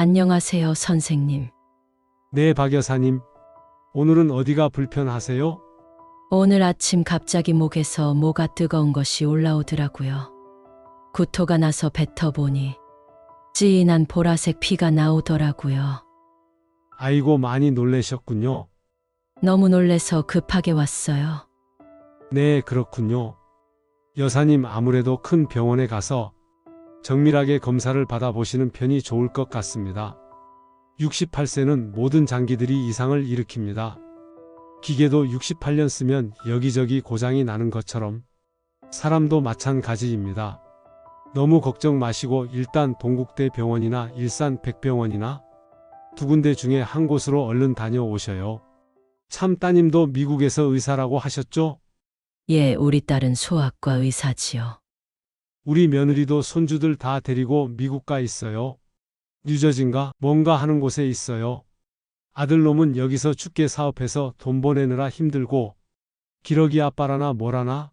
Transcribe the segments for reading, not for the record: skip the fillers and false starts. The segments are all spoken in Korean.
안녕하세요, 선생님. 네, 박 여사님. 오늘은 어디가 불편하세요? 오늘 아침 갑자기 목에서 뭐가 뜨거운 것이 올라오더라고요. 구토가 나서 뱉어보니 진한 보라색 피가 나오더라고요. 아이고, 많이 놀라셨군요. 너무 놀래서 급하게 왔어요. 네, 그렇군요. 여사님, 아무래도 큰 병원에 가서 정밀하게 검사를 받아보시는 편이 좋을 것 같습니다. 68세는 모든 장기들이 이상을 일으킵니다. 기계도 68년 쓰면 여기저기 고장이 나는 것처럼 사람도 마찬가지입니다. 너무 걱정 마시고 일단 동국대 병원이나 일산 백병원이나 두 군데 중에 한 곳으로 얼른 다녀오셔요. 참, 따님도 미국에서 의사라고 하셨죠? 예, 우리 딸은 소아과 의사지요. 우리 며느리도 손주들 다 데리고 미국 가 있어요. 뉴저지인가 뭔가 하는 곳에 있어요. 아들놈은 여기서 축계 사업해서 돈 보내느라 힘들고 기러기 아빠라나 뭐라나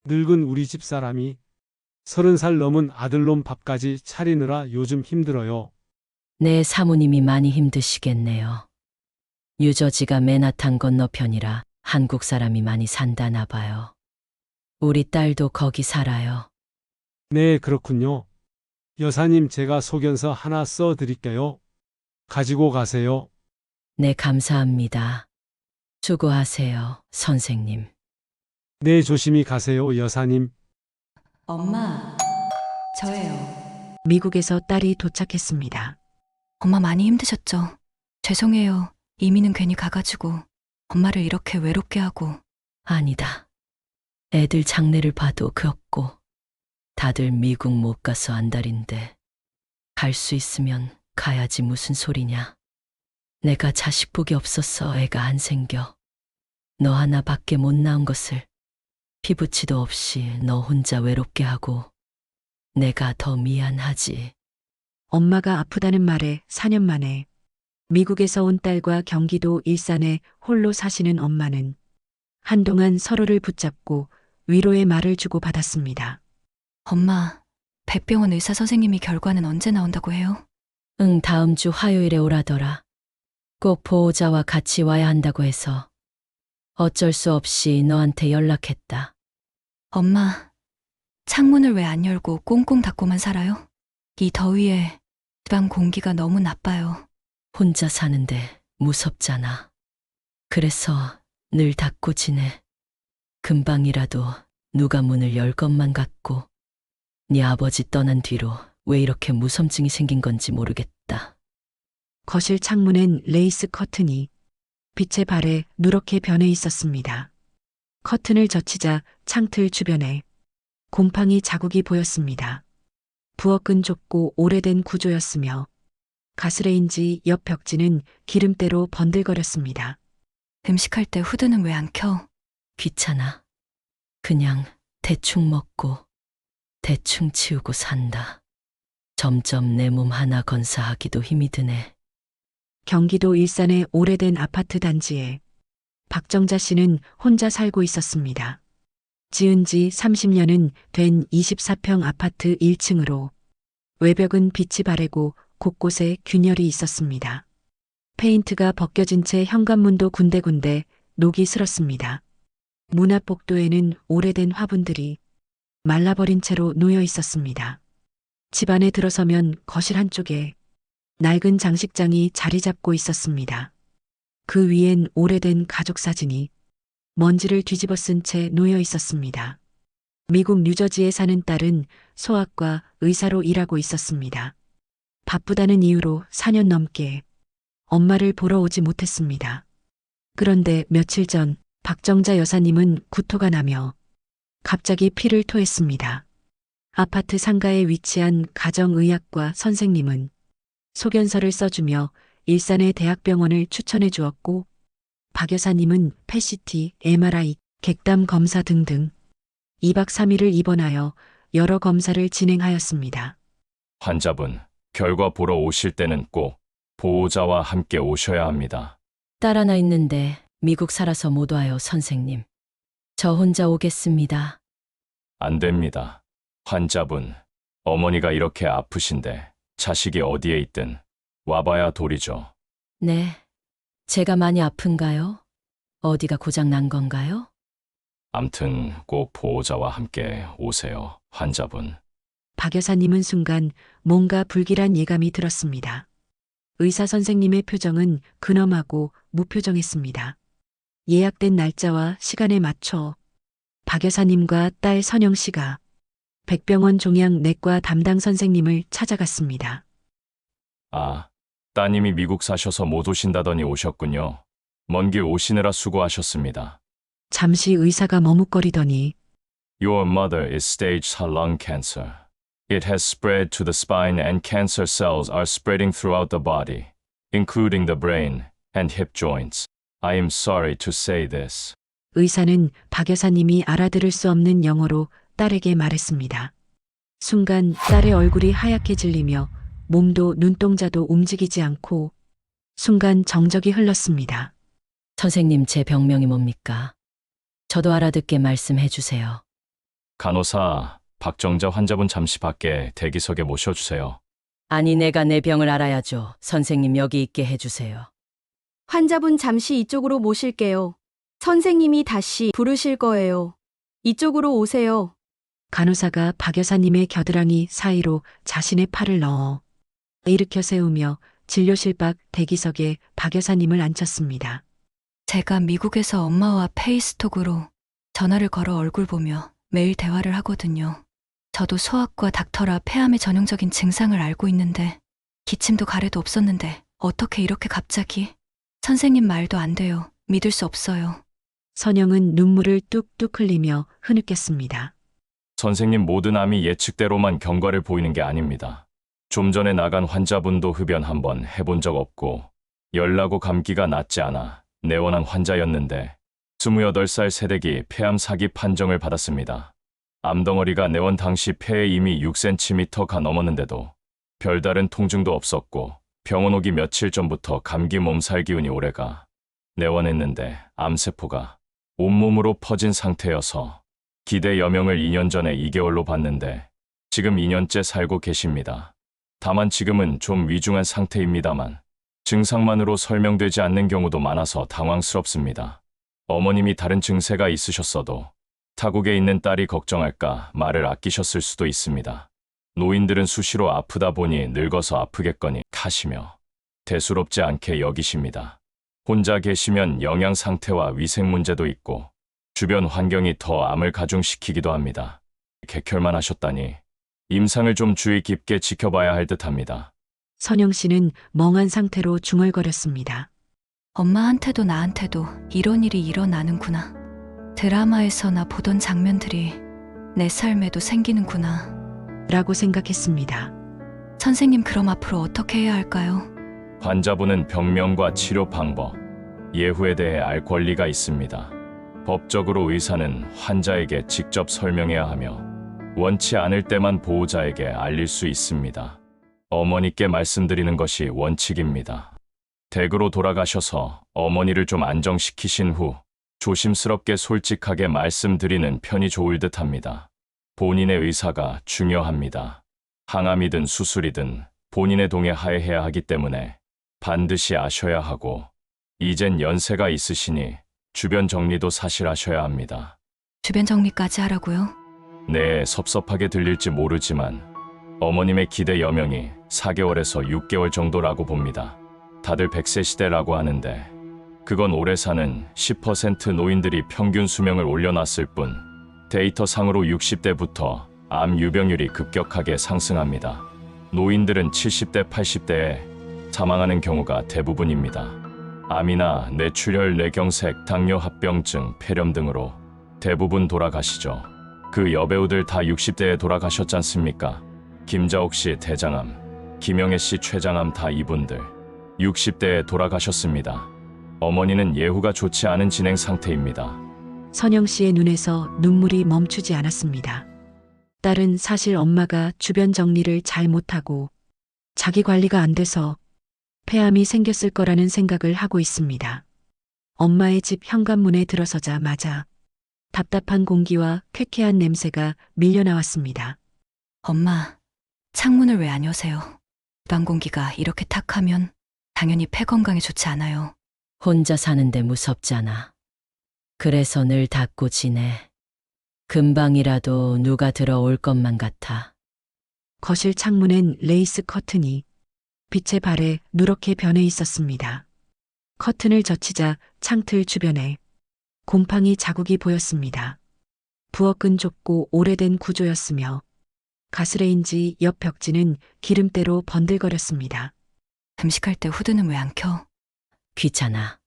늙은 우리 집사람이 30살 넘은 아들놈 밥까지 차리느라 요즘 힘들어요. 네, 사모님이 많이 힘드시겠네요. 뉴저지가 맨하탄 건너편이라 한국 사람이 많이 산다나 봐요. 우리 딸도 거기 살아요. 네, 그렇군요. 여사님, 제가 소견서 하나 써 드릴게요. 가지고 가세요. 네, 감사합니다. 수고하세요, 선생님. 네, 조심히 가세요, 여사님. 엄마, 저예요. 미국에서 딸이 도착했습니다. 엄마 많이 힘드셨죠? 죄송해요. 이민은 괜히 가가지고 엄마를 이렇게 외롭게 하고. 아니다. 애들 장래를 봐도 그렇고 다들 미국 못 가서 안달인데 갈 수 있으면 가야지 무슨 소리냐. 내가 자식복이 없어서 애가 안 생겨. 너 하나밖에 못 낳은 것을 피부치도 없이 너 혼자 외롭게 하고 내가 더 미안하지. 엄마가 아프다는 말에 4년 만에 미국에서 온 딸과 경기도 일산에 홀로 사시는 엄마는 한동안 서로를 붙잡고 위로의 말을 주고받았습니다. 엄마, 백병원 의사 선생님이 결과는 언제 나온다고 해요? 응, 다음 주 화요일에 오라더라. 꼭 보호자와 같이 와야 한다고 해서 어쩔 수 없이 너한테 연락했다. 엄마, 창문을 왜 안 열고 꽁꽁 닫고만 살아요? 이 더위에 방 공기가 너무 나빠요. 혼자 사는데 무섭잖아. 그래서 늘 닫고 지내. 금방이라도 누가 문을 열 것만 같고 네 아버지 떠난 뒤로 왜 이렇게 무섬증이 생긴 건지 모르겠다. 거실 창문엔 레이스 커튼이 빛에 발에 누렇게 변해 있었습니다. 커튼을 젖히자 창틀 주변에 곰팡이 자국이 보였습니다. 부엌은 좁고 오래된 구조였으며 가스레인지 옆 벽지는 기름때로 번들거렸습니다. 음식할 때 후드는 왜 안 켜? 귀찮아. 그냥 대충 먹고 대충 치우고 산다. 점점 내 몸 하나 건사하기도 힘이 드네. 경기도 일산의 오래된 아파트 단지에 박정자 씨는 혼자 살고 있었습니다. 지은 지 30년은 된 24평 아파트 1층으로 외벽은 빛이 바래고 곳곳에 균열이 있었습니다. 페인트가 벗겨진 채 현관문도 군데군데 녹이 슬었습니다. 문 앞 복도에는 오래된 화분들이 말라버린 채로 놓여 있었습니다. 집 안에 들어서면 거실 한쪽에 낡은 장식장이 자리 잡고 있었습니다. 그 위엔 오래된 가족 사진이 먼지를 뒤집어 쓴 채 놓여 있었습니다. 미국 뉴저지에 사는 딸은 소아과 의사로 일하고 있었습니다. 바쁘다는 이유로 4년 넘게 엄마를 보러 오지 못했습니다. 그런데 며칠 전 박정자 여사님은 구토가 나며 갑자기 피를 토했습니다. 아파트 상가에 위치한 가정의학과 선생님은 소견서를 써주며 일산의 대학병원을 추천해 주었고 박 여사님은 펫CT, MRI, 객담 검사 등등 2박 3일을 입원하여 여러 검사를 진행하였습니다. 환자분, 결과 보러 오실 때는 꼭 보호자와 함께 오셔야 합니다. 딸 하나 있는데 미국 살아서 못 와요, 선생님. 저 혼자 오겠습니다. 안 됩니다. 환자분, 어머니가 이렇게 아프신데 자식이 어디에 있든 와봐야 돌이죠. 네. 제가 많이 아픈가요? 어디가 고장 난 건가요? 암튼 꼭 보호자와 함께 오세요, 환자분. 박 여사님은 순간 뭔가 불길한 예감이 들었습니다. 의사 선생님의 표정은 근엄하고 무표정했습니다. 예약된 날짜와 시간에 맞춰 박 여사님과 딸 선영 씨가 백병원 종양내과 담당 선생님을 찾아갔습니다. 아, 따님이 미국 사셔서 못 오신다더니 오셨군요. 먼 길 오시느라 수고하셨습니다. 잠시 의사가 머뭇거리더니 Your mother is stage 4 lung cancer. It has spread to the spine and cancer cells are spreading throughout the body, including the brain and hip joints. I am sorry to say this. 의사는 박 여사님이 알아들을 수 없는 영어로 딸에게 말했습니다. 순간 딸의 얼굴이 하얗게 질리며 몸도 눈동자도 움직이지 않고 순간 정적이 흘렀습니다. 선생님, 제 병명이 뭡니까? 저도 알아듣게 말씀해 주세요. 간호사, 박정자 환자분 잠시 밖에 대기석에 모셔주세요. 아니, 내가 내 병을 알아야죠. 선생님, 여기 있게 해주세요. 환자분 잠시 이쪽으로 모실게요. 선생님이 다시 부르실 거예요. 이쪽으로 오세요. 간호사가 박 여사님의 겨드랑이 사이로 자신의 팔을 넣어 일으켜 세우며 진료실 밖 대기석에 박 여사님을 앉혔습니다. 제가 미국에서 엄마와 페이스톡으로 전화를 걸어 얼굴 보며 매일 대화를 하거든요. 저도 소아과 닥터라 폐암의 전형적인 증상을 알고 있는데 기침도 가래도 없었는데 어떻게 이렇게 갑자기? 선생님 말도 안 돼요. 믿을 수 없어요. 선영은 눈물을 뚝뚝 흘리며 흐느꼈습니다. 선생님, 모든 암이 예측대로만 경과를 보이는 게 아닙니다. 좀 전에 나간 환자분도 흡연 한번 해본 적 없고 열나고 감기가 낫지 않아 내원한 환자였는데 28살 새댁이 폐암 사기 판정을 받았습니다. 암덩어리가 내원 당시 폐에 이미 6cm가 넘었는데도 별다른 통증도 없었고 병원 오기 며칠 전부터 감기 몸살 기운이 오래가 내원했는데 암세포가 온몸으로 퍼진 상태여서 기대 여명을 2년 전에 2개월로 봤는데 지금 2년째 살고 계십니다. 다만 지금은 좀 위중한 상태입니다만 증상만으로 설명되지 않는 경우도 많아서 당황스럽습니다. 어머님이 다른 증세가 있으셨어도 타국에 있는 딸이 걱정할까 말을 아끼셨을 수도 있습니다. 노인들은 수시로 아프다 보니 늙어서 아프겠거니 하시며 대수롭지 않게 여기십니다. 혼자 계시면 영양 상태와 위생 문제도 있고 주변 환경이 더 암을 가중시키기도 합니다. 객혈만 하셨다니 임상을 좀 주의 깊게 지켜봐야 할 듯합니다. 선영 씨는 멍한 상태로 중얼거렸습니다. 엄마한테도 나한테도 이런 일이 일어나는구나. 드라마에서나 보던 장면들이 내 삶에도 생기는구나. 라고 생각했습니다. 선생님, 그럼 앞으로 어떻게 해야 할까요? 환자분은 병명과 치료 방법, 예후에 대해 알 권리가 있습니다. 법적으로 의사는 환자에게 직접 설명해야 하며 원치 않을 때만 보호자에게 알릴 수 있습니다. 어머니께 말씀드리는 것이 원칙입니다. 댁으로 돌아가셔서 어머니를 좀 안정시키신 후 조심스럽게 솔직하게 말씀드리는 편이 좋을 듯합니다. 본인의 의사가 중요합니다. 항암이든 수술이든 본인의 동의 하에 해야 하기 때문에 반드시 아셔야 하고 이젠 연세가 있으시니 주변 정리도 사실 하셔야 합니다. 주변 정리까지 하라고요? 네, 섭섭하게 들릴지 모르지만 어머님의 기대 여명이 4개월에서 6개월 정도라고 봅니다. 다들 100세 시대라고 하는데 그건 오래 사는 10% 노인들이 평균 수명을 올려놨을 뿐 데이터상으로 60대부터 암 유병률이 급격하게 상승합니다. 노인들은 70대, 80대에 사망하는 경우가 대부분입니다. 암이나 뇌출혈, 뇌경색, 당뇨, 합병증, 폐렴 등으로 대부분 돌아가시죠. 그 여배우들 다 60대에 돌아가셨지 않습니까? 김자옥 씨 대장암, 김영애 씨 췌장암 다 이분들 60대에 돌아가셨습니다. 어머니는 예후가 좋지 않은 진행 상태입니다. 선영 씨의 눈에서 눈물이 멈추지 않았습니다. 딸은 사실 엄마가 주변 정리를 잘 못하고 자기 관리가 안 돼서 폐암이 생겼을 거라는 생각을 하고 있습니다. 엄마의 집 현관문에 들어서자마자 답답한 공기와 쾌쾌한 냄새가 밀려 나왔습니다. 엄마, 창문을 왜 안 여세요? 방 공기가 이렇게 탁하면 당연히 폐 건강에 좋지 않아요. 혼자 사는데 무섭잖아. 그래서 늘 닫고 지내. 금방이라도 누가 들어올 것만 같아. 거실 창문엔 레이스 커튼이 빛에 발에 누렇게 변해 있었습니다. 커튼을 젖히자 창틀 주변에 곰팡이 자국이 보였습니다. 부엌은 좁고 오래된 구조였으며 가스레인지 옆 벽지는 기름때로 번들거렸습니다. 음식할 때 후드는 왜 안 켜? 귀찮아.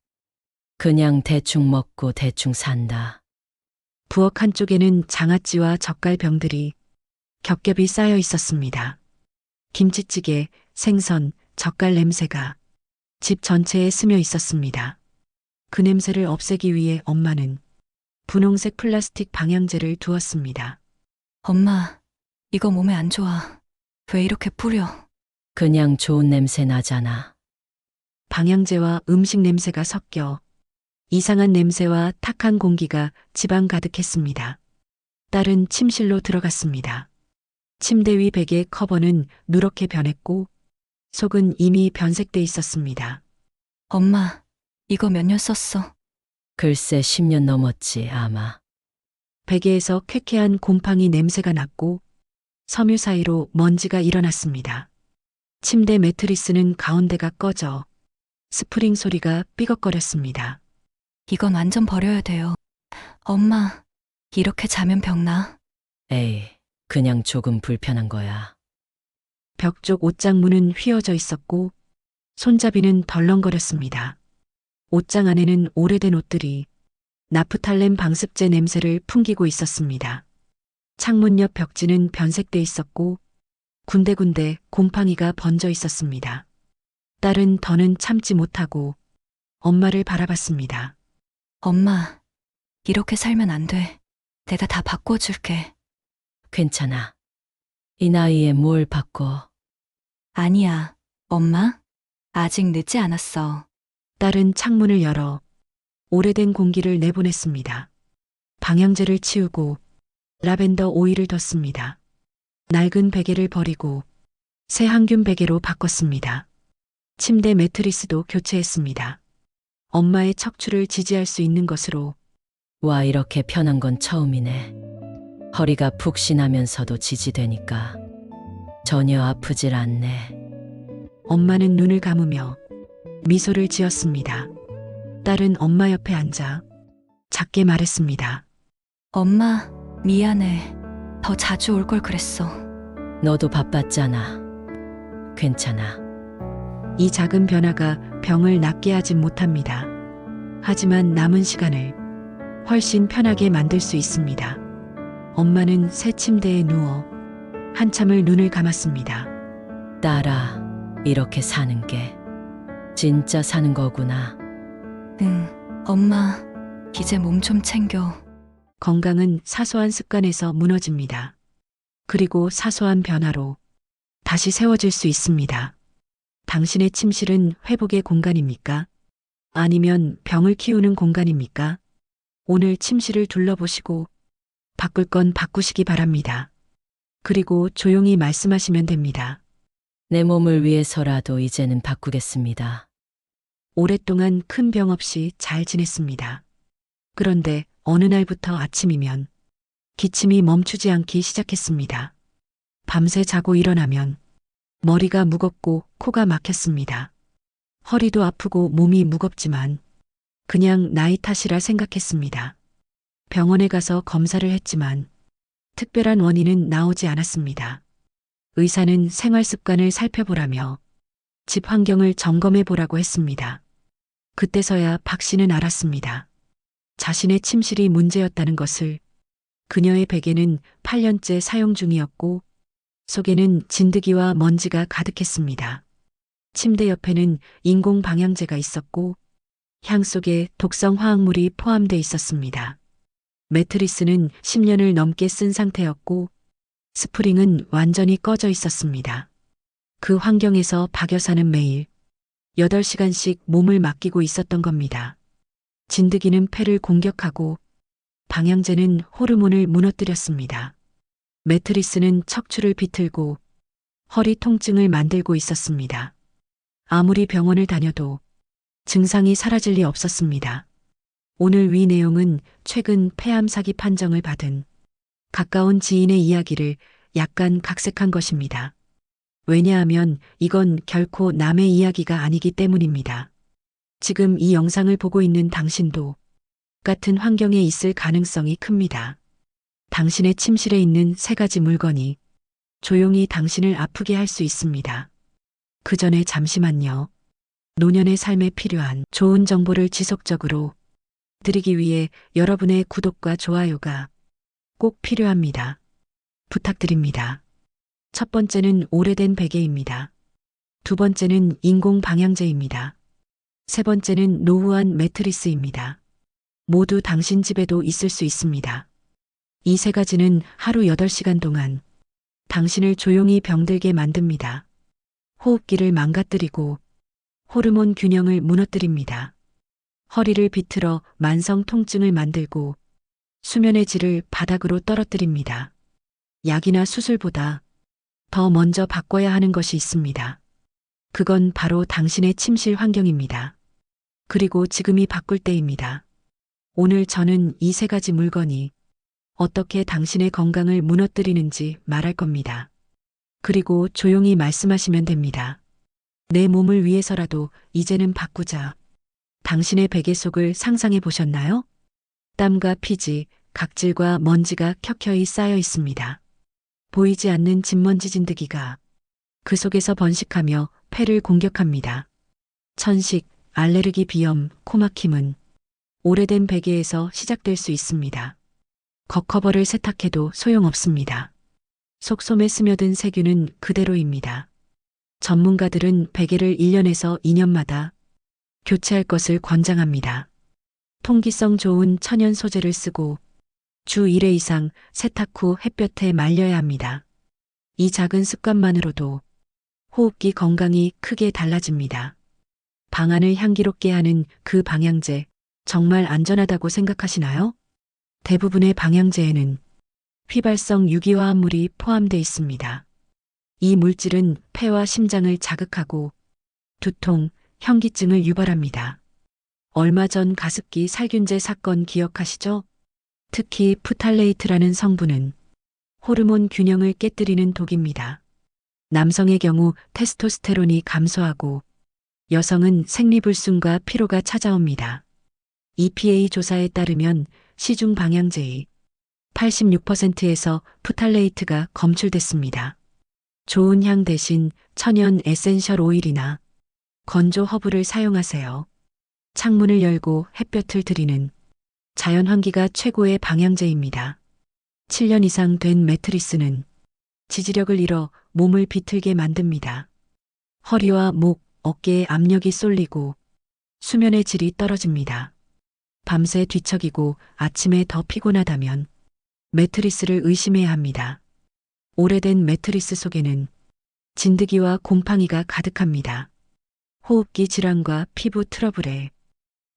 그냥 대충 먹고 대충 산다. 부엌 한쪽에는 장아찌와 젓갈병들이 겹겹이 쌓여 있었습니다. 김치찌개, 생선, 젓갈 냄새가 집 전체에 스며 있었습니다. 그 냄새를 없애기 위해 엄마는 분홍색 플라스틱 방향제를 두었습니다. 엄마, 이거 몸에 안 좋아. 왜 이렇게 뿌려? 그냥 좋은 냄새 나잖아. 방향제와 음식 냄새가 섞여 이상한 냄새와 탁한 공기가 집안 가득했습니다. 딸은 침실로 들어갔습니다. 침대 위 베개 커버는 누렇게 변했고 속은 이미 변색돼 있었습니다. 엄마, 이거 몇 년 썼어? 글쎄 10년 넘었지 아마. 베개에서 쾌쾌한 곰팡이 냄새가 났고 섬유 사이로 먼지가 일어났습니다. 침대 매트리스는 가운데가 꺼져 스프링 소리가 삐걱거렸습니다. 이건 완전 버려야 돼요. 엄마, 이렇게 자면 병나? 에이, 그냥 조금 불편한 거야. 벽 쪽 옷장 문은 휘어져 있었고 손잡이는 덜렁거렸습니다. 옷장 안에는 오래된 옷들이 나프탈렌 방습제 냄새를 풍기고 있었습니다. 창문 옆 벽지는 변색돼 있었고 군데군데 곰팡이가 번져 있었습니다. 딸은 더는 참지 못하고 엄마를 바라봤습니다. 엄마, 이렇게 살면 안 돼. 내가 다 바꿔줄게. 괜찮아. 이 나이에 뭘 바꿔. 아니야, 엄마. 아직 늦지 않았어. 딸은 창문을 열어 오래된 공기를 내보냈습니다. 방향제를 치우고 라벤더 오일을 뒀습니다. 낡은 베개를 버리고 새 항균 베개로 바꿨습니다. 침대 매트리스도 교체했습니다. 엄마의 척추를 지지할 수 있는 것으로 와, 이렇게 편한 건 처음이네. 허리가 푹신하면서도 지지되니까 전혀 아프질 않네. 엄마는 눈을 감으며 미소를 지었습니다. 딸은 엄마 옆에 앉아 작게 말했습니다. 엄마, 미안해. 더 자주 올 걸 그랬어. 너도 바빴잖아. 괜찮아. 이 작은 변화가 병을 낫게 하진 못합니다. 하지만 남은 시간을 훨씬 편하게 만들 수 있습니다. 엄마는 새 침대에 누워 한참을 눈을 감았습니다. 딸아, 이렇게 사는 게 진짜 사는 거구나. 응, 엄마, 이제 몸 좀 챙겨. 건강은 사소한 습관에서 무너집니다. 그리고 사소한 변화로 다시 세워질 수 있습니다. 당신의 침실은 회복의 공간입니까? 아니면 병을 키우는 공간입니까? 오늘 침실을 둘러보시고 바꿀 건 바꾸시기 바랍니다. 그리고 조용히 말씀하시면 됩니다. 내 몸을 위해서라도 이제는 바꾸겠습니다. 오랫동안 큰 병 없이 잘 지냈습니다. 그런데 어느 날부터 아침이면 기침이 멈추지 않기 시작했습니다. 밤새 자고 일어나면 머리가 무겁고 코가 막혔습니다. 허리도 아프고 몸이 무겁지만 그냥 나이 탓이라 생각했습니다. 병원에 가서 검사를 했지만 특별한 원인은 나오지 않았습니다. 의사는 생활 습관을 살펴보라며 집 환경을 점검해 보라고 했습니다. 그때서야 박 씨는 알았습니다. 자신의 침실이 문제였다는 것을. 그녀의 베개는 8년째 사용 중이었고 속에는 진드기와 먼지가 가득했습니다. 침대 옆에는 인공 방향제가 있었고 향 속에 독성 화학물이 포함돼 있었습니다. 매트리스는 10년을 넘게 쓴 상태였고 스프링은 완전히 꺼져 있었습니다. 그 환경에서 박 여사는 매일 8시간씩 몸을 맡기고 있었던 겁니다. 진드기는 폐를 공격하고 방향제는 호르몬을 무너뜨렸습니다. 매트리스는 척추를 비틀고 허리 통증을 만들고 있었습니다. 아무리 병원을 다녀도 증상이 사라질 리 없었습니다. 오늘 위 내용은 최근 폐암 사기 판정을 받은 가까운 지인의 이야기를 약간 각색한 것입니다. 왜냐하면 이건 결코 남의 이야기가 아니기 때문입니다. 지금 이 영상을 보고 있는 당신도 같은 환경에 있을 가능성이 큽니다. 당신의 침실에 있는 3가지 물건이 조용히 당신을 아프게 할 수 있습니다. 그 전에 잠시만요. 노년의 삶에 필요한 좋은 정보를 지속적으로 드리기 위해 여러분의 구독과 좋아요가 꼭 필요합니다. 부탁드립니다. 첫 번째는 오래된 베개입니다. 두 번째는 인공 방향제입니다. 세 번째는 노후한 매트리스입니다. 모두 당신 집에도 있을 수 있습니다. 이 3가지는 하루 8시간 동안 당신을 조용히 병들게 만듭니다. 호흡기를 망가뜨리고 호르몬 균형을 무너뜨립니다. 허리를 비틀어 만성 통증을 만들고 수면의 질을 바닥으로 떨어뜨립니다. 약이나 수술보다 더 먼저 바꿔야 하는 것이 있습니다. 그건 바로 당신의 침실 환경입니다. 그리고 지금이 바꿀 때입니다. 오늘 저는 이 3가지 물건이 어떻게 당신의 건강을 무너뜨리는지 말할 겁니다. 그리고 조용히 말씀하시면 됩니다. 내 몸을 위해서라도 이제는 바꾸자. 당신의 베개 속을 상상해 보셨나요? 땀과 피지, 각질과 먼지가 켜켜이 쌓여 있습니다. 보이지 않는 진먼지 진드기가 그 속에서 번식하며 폐를 공격합니다. 천식, 알레르기 비염, 코막힘은 오래된 베개에서 시작될 수 있습니다. 겉커버를 세탁해도 소용없습니다. 속솜에 스며든 세균은 그대로입니다. 전문가들은 베개를 1년에서 2년마다 교체할 것을 권장합니다. 통기성 좋은 천연 소재를 쓰고 주 1회 이상 세탁 후 햇볕에 말려야 합니다. 이 작은 습관만으로도 호흡기 건강이 크게 달라집니다. 방안을 향기롭게 하는 그 방향제, 정말 안전하다고 생각하시나요? 대부분의 방향제에는 휘발성 유기화합물이 포함되어 있습니다. 이 물질은 폐와 심장을 자극하고 두통, 현기증을 유발합니다. 얼마 전 가습기 살균제 사건 기억하시죠? 특히 프탈레이트라는 성분은 호르몬 균형을 깨뜨리는 독입니다. 남성의 경우 테스토스테론이 감소하고 여성은 생리불순과 피로가 찾아옵니다. EPA 조사에 따르면 시중 방향제의 86%에서 프탈레이트가 검출됐습니다. 좋은 향 대신 천연 에센셜 오일이나 건조 허브를 사용하세요. 창문을 열고 햇볕을 들이는 자연 환기가 최고의 방향제입니다. 7년 이상 된 매트리스는 지지력을 잃어 몸을 비틀게 만듭니다. 허리와 목, 어깨에 압력이 쏠리고 수면의 질이 떨어집니다. 밤새 뒤척이고 아침에 더 피곤하다면 매트리스를 의심해야 합니다. 오래된 매트리스 속에는 진드기와 곰팡이가 가득합니다. 호흡기 질환과 피부 트러블의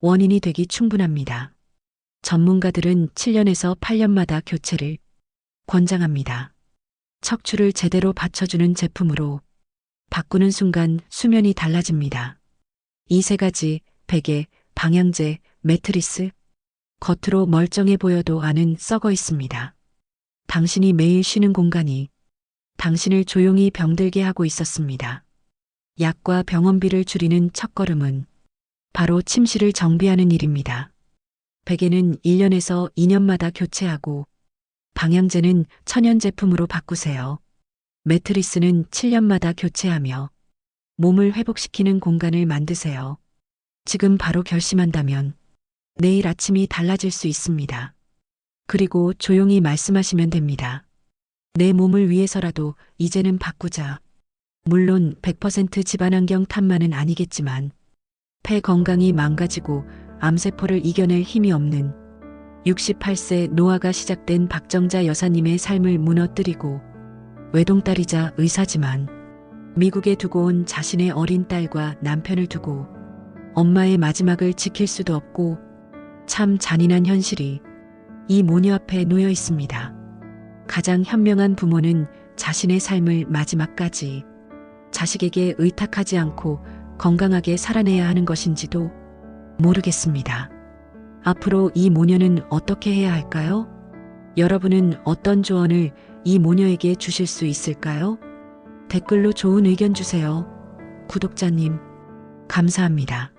원인이 되기 충분합니다. 전문가들은 7년에서 8년마다 교체를 권장합니다. 척추를 제대로 받쳐주는 제품으로 바꾸는 순간 수면이 달라집니다. 이 3가지, 베개, 방향제, 매트리스, 겉으로 멀쩡해 보여도 안은 썩어 있습니다. 당신이 매일 쉬는 공간이 당신을 조용히 병들게 하고 있었습니다. 약과 병원비를 줄이는 첫걸음은 바로 침실을 정비하는 일입니다. 베개는 1년에서 2년마다 교체하고 방향제는 천연 제품으로 바꾸세요. 매트리스는 7년마다 교체하며 몸을 회복시키는 공간을 만드세요. 지금 바로 결심한다면 내일 아침이 달라질 수 있습니다. 그리고 조용히 말씀하시면 됩니다. 내 몸을 위해서라도 이제는 바꾸자. 물론 100% 집안환경 탓만은 아니겠지만 폐 건강이 망가지고 암세포를 이겨낼 힘이 없는 68세 노화가 시작된 박정자 여사님의 삶을 무너뜨리고 외동딸이자 의사지만 미국에 두고 온 자신의 어린 딸과 남편을 두고 엄마의 마지막을 지킬 수도 없고 참 잔인한 현실이 이 모녀 앞에 놓여 있습니다. 가장 현명한 부모는 자신의 삶을 마지막까지 자식에게 의탁하지 않고 건강하게 살아내야 하는 것인지도 모르겠습니다. 앞으로 이 모녀는 어떻게 해야 할까요? 여러분은 어떤 조언을 이 모녀에게 주실 수 있을까요? 댓글로 좋은 의견 주세요. 구독자님, 감사합니다.